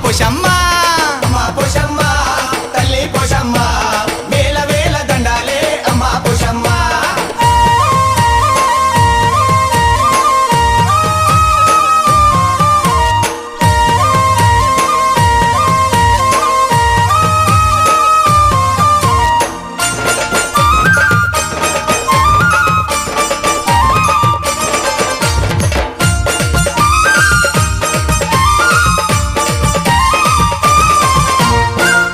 పోషమ్మ అమ్మా పోషమ్మ తల్లి పోషమ్మ వేల వేల దండాలే అమ్మా పోషమ్మ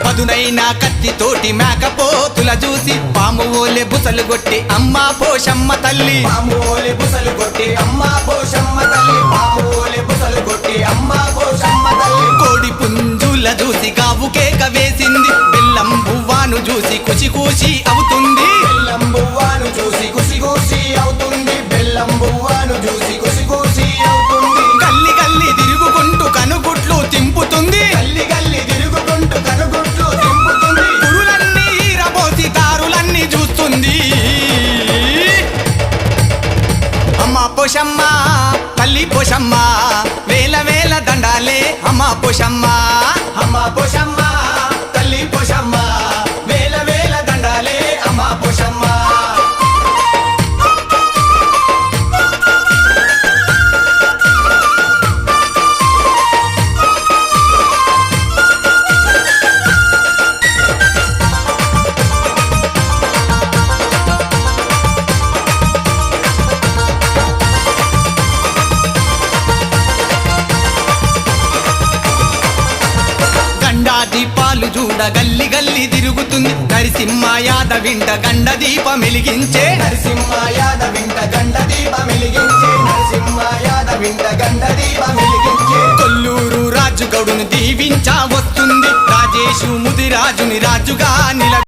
పదునైన కత్తితోటి మేకపోతుల చూసి పాము ఓలే బుసలు కొట్టి అమ్మా పోషమ్మ తల్లి పాములే బుసలు కొట్టి అమ్మా పోషమ్మ తల్లి పాములే బుసలు కొట్టి అమ్మా పోషమ్మ తల్లి కోడి పుంజుల చూసి గావు కేక వేసింది బెల్లం బువ్వాను చూసి కుచి కూసి అవుతుంది బెల్లం బువ్వాను చూసి కుసి కుసి అవుతుంది బెల్లం బువ్వాను చూసి కుసి కుసి అవుతుంది గల్లి గల్లి తిరుగుకుంటూ కనుగుట్లు తింపుతుంది గల్లి గల్లి తిరుగుకుంటూ కనుగుట్లు తింపుతుంది పురులన్నీ ఈరబోసి దారులన్నీ చూస్తుంది అమ్మా పోషమ్మ తల్లి పోషమ్మ వేల వేల దండాలే అమ్మా పోషమ్మ అమ్మా పోషమ్మ తల్లి పోషమ్మ వేల వేల దండాలే అమ్మా పోషమ్మ గండా దీపాలు చూడ గల్లి గల్లి తిరుగుతుంది నరసింహ యాదవింట గండ దీపం వెలిగించే నరసింహ యాదవింట గండ దీపం వెలిగించే నరసింహ యాదవింట గండ దీపం వెలిగించే కొల్లూరు రాజుగౌడును దీవించా వస్తుంది రాజేషు ముదిరాజుని రాజుగా నిల